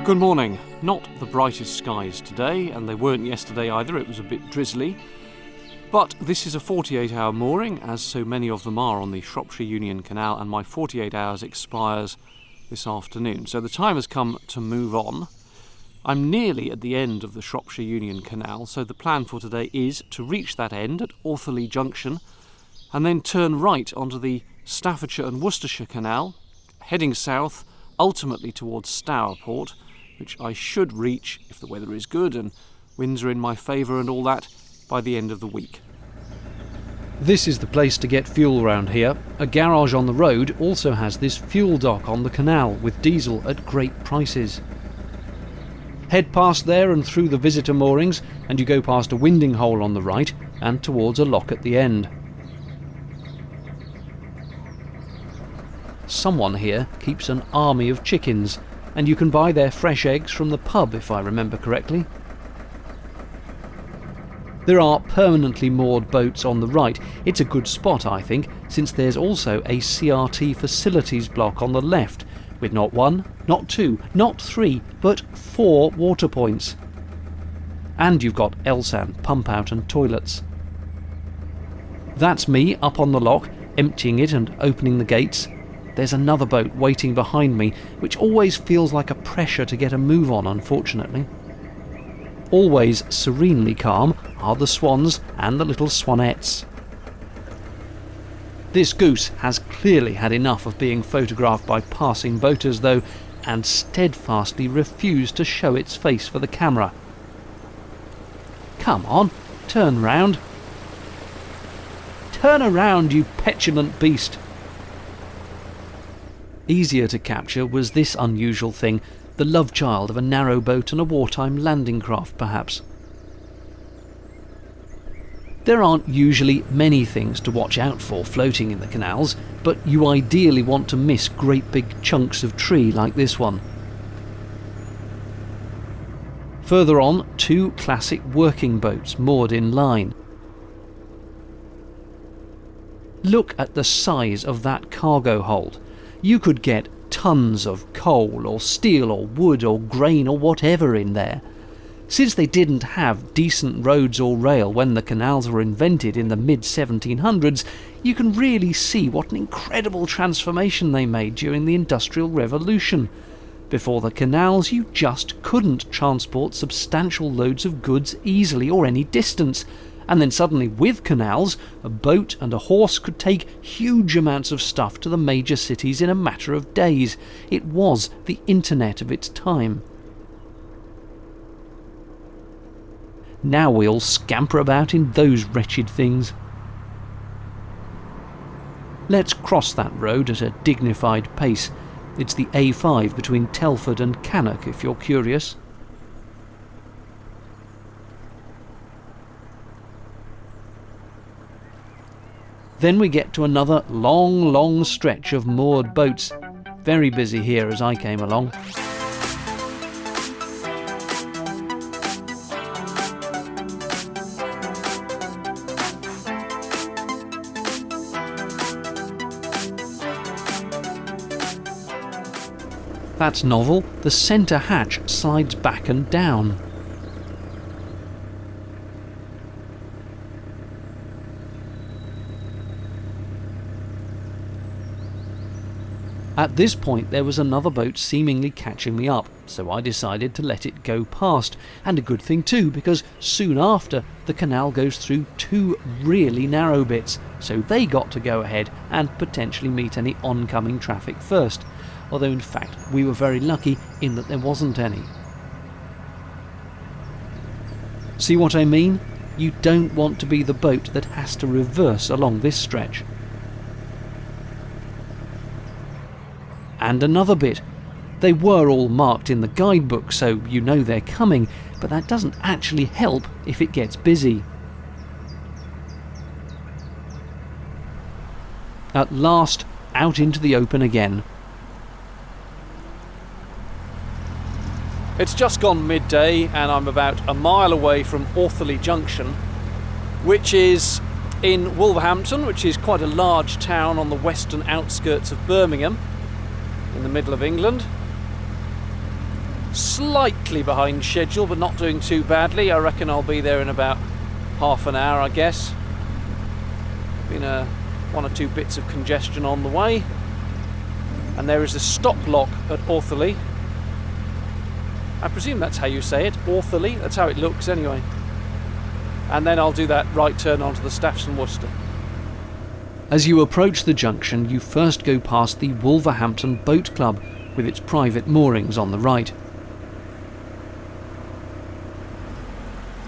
Good morning. Not the brightest skies today, and they weren't yesterday either. It was a bit drizzly. But this is a 48-hour mooring, as so many of them are on the Shropshire Union Canal, and my 48 hours expires this afternoon. So the time has come to move on. I'm nearly at the end of the Shropshire Union Canal, so the plan for today is to reach that end at Autherley Junction and then turn right onto the Staffordshire and Worcestershire Canal, heading south, ultimately towards Stourport, which I should reach, if the weather is good and winds are in my favour and all that, by the end of the week. This is the place to get fuel around here. A garage on the road also has this fuel dock on the canal with diesel at great prices. Head past there and through the visitor moorings and you go past a winding hole on the right and towards a lock at the end. Someone here keeps an army of chickens, and you can buy their fresh eggs from the pub if I remember correctly. There are permanently moored boats on the right. It's a good spot, I think, since there's also a CRT facilities block on the left, with not one, not two, not three, but 4 water points. And you've got LSAN, pump out and toilets. That's me up on the lock, emptying it and opening the gates. There's another boat waiting behind me, which always feels like a pressure to get a move on, unfortunately. Always serenely calm are the swans and the little swanettes. This goose has clearly had enough of being photographed by passing boaters, though, and steadfastly refused to show its face for the camera. Come on, turn round. Turn around, you petulant beast. Easier to capture was this unusual thing, the love child of a narrowboat and a wartime landing craft, perhaps. There aren't usually many things to watch out for floating in the canals, but you ideally want to miss great big chunks of tree like this one. Further on, 2 classic working boats moored in line. Look at the size of that cargo hold. You could get tons of coal or steel or wood or grain or whatever in there. Since they didn't have decent roads or rail when the canals were invented in the mid-1700s, you can really see what an incredible transformation they made during the Industrial Revolution. Before the canals, you just couldn't transport substantial loads of goods easily or any distance. And then suddenly, with canals, a boat and a horse could take huge amounts of stuff to the major cities in a matter of days. It was the internet of its time. Now we all scamper about in those wretched things. Let's cross that road at a dignified pace. It's the A5 between Telford and Cannock, if you're curious. Then we get to another long stretch of moored boats. Very busy here as I came along. That's novel. The centre hatch slides back and down. At this point there was another boat seemingly catching me up, so I decided to let it go past, and a good thing too, because soon after the canal goes through 2 really narrow bits, so they got to go ahead and potentially meet any oncoming traffic first, although in fact we were very lucky in that there wasn't any. See what I mean? You don't want to be the boat that has to reverse along this stretch. And another bit. They were all marked in the guidebook, so you know they're coming, but that doesn't actually help if it gets busy. At last, out into the open again. It's just gone midday and I'm about a mile away from Autherley Junction, which is in Wolverhampton, which is quite a large town on the western outskirts of Birmingham, in the middle of England. Slightly behind schedule, but not doing too badly. I reckon I'll be there in about half an hour, I guess. Been one or two bits of congestion on the way. And there is a stop lock at Autherley. I presume that's how you say it, Autherley. That's how it looks anyway. And then I'll do that right turn onto the Staffs and Worcester. As you approach the junction, you first go past the Wolverhampton Boat Club with its private moorings on the right.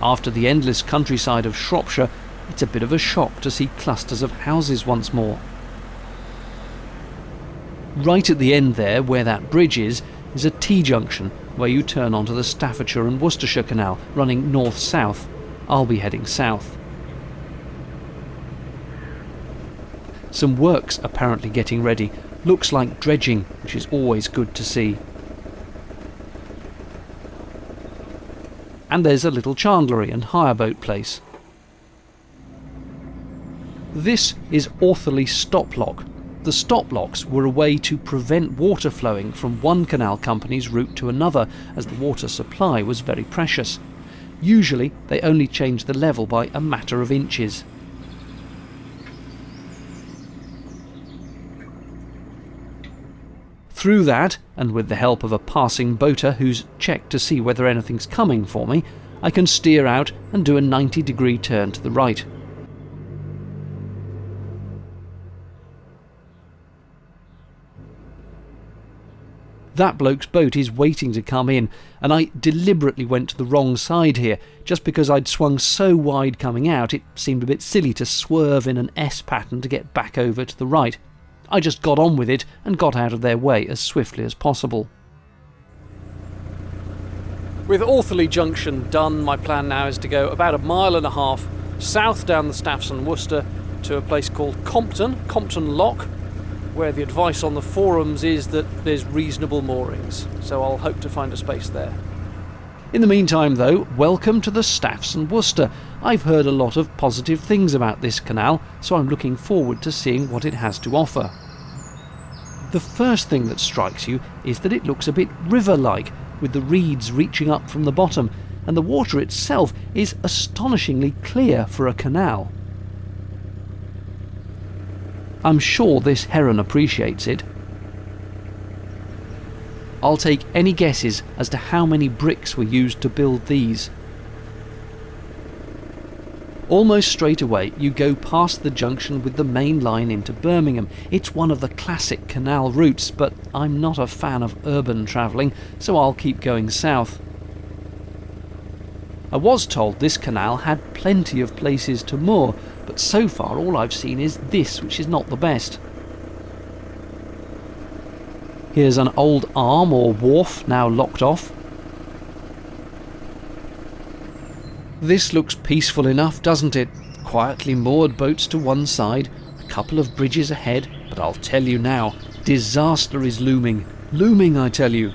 After the endless countryside of Shropshire, it's a bit of a shock to see clusters of houses once more. Right at the end there, where that bridge is a T-junction where you turn onto the Staffordshire and Worcestershire Canal running north-south. I'll be heading south. Some work's apparently getting ready. Looks like dredging, which is always good to see. And there's a little chandlery and hire boat place. This is Autherley Stop Lock. The stop locks were a way to prevent water flowing from one canal company's route to another, as the water supply was very precious. Usually they only changed the level by a matter of inches. Through that, and with the help of a passing boater who's checked to see whether anything's coming for me, I can steer out and do a 90-degree turn to the right. That bloke's boat is waiting to come in, and I deliberately went to the wrong side here, just because I'd swung so wide coming out it seemed a bit silly to swerve in an S pattern to get back over to the right. I just got on with it and got out of their way as swiftly as possible. With Autherley Junction done, my plan now is to go about 1.5 miles south down the Staffs and Worcester to a place called Compton Lock, where the advice on the forums is that there's reasonable moorings, so I'll hope to find a space there. In the meantime though, welcome to the Staffs and Worcester. I've heard a lot of positive things about this canal, so I'm looking forward to seeing what it has to offer. The first thing that strikes you is that it looks a bit river-like, with the reeds reaching up from the bottom, and the water itself is astonishingly clear for a canal. I'm sure this heron appreciates it. I'll take any guesses as to how many bricks were used to build these. Almost straight away you go past the junction with the main line into Birmingham. It's one of the classic canal routes, but I'm not a fan of urban travelling, so I'll keep going south. I was told this canal had plenty of places to moor, but so far all I've seen is this, which is not the best. Here's an old arm or wharf now locked off. This looks peaceful enough, doesn't it? Quietly moored boats to one side, a couple of bridges ahead, but I'll tell you now, disaster is looming. Looming, I tell you.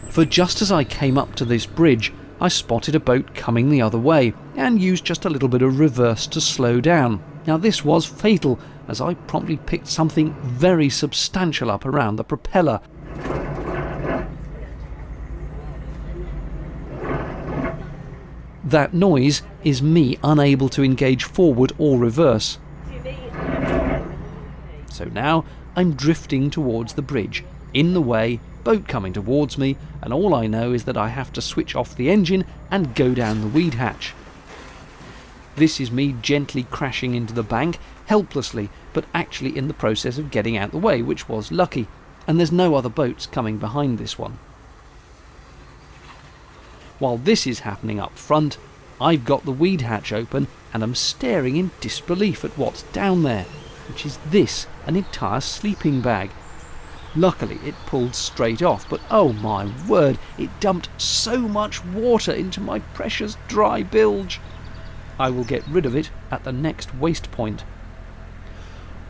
For just as I came up to this bridge, I spotted a boat coming the other way, and used just a little bit of reverse to slow down. Now this was fatal, as I promptly picked something very substantial up around the propeller. That noise is me unable to engage forward or reverse. So now I'm drifting towards the bridge, in the way, boat coming towards me, and all I know is that I have to switch off the engine and go down the weed hatch. This is me gently crashing into the bank, helplessly, but actually in the process of getting out the way, which was lucky, and there's no other boats coming behind this one. While this is happening up front, I've got the weed hatch open and am staring in disbelief at what's down there, which is this, an entire sleeping bag. Luckily it pulled straight off, but oh my word, it dumped so much water into my precious dry bilge. I will get rid of it at the next waste point.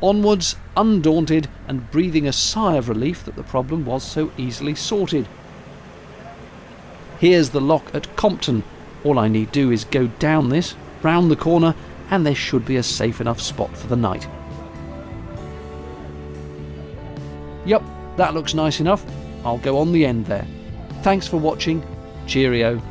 Onwards, undaunted, and breathing a sigh of relief that the problem was so easily sorted. Here's the lock at Compton. All I need do is go down this, round the corner, and there should be a safe enough spot for the night. Yep, that looks nice enough. I'll go on the end there. Thanks for watching. Cheerio.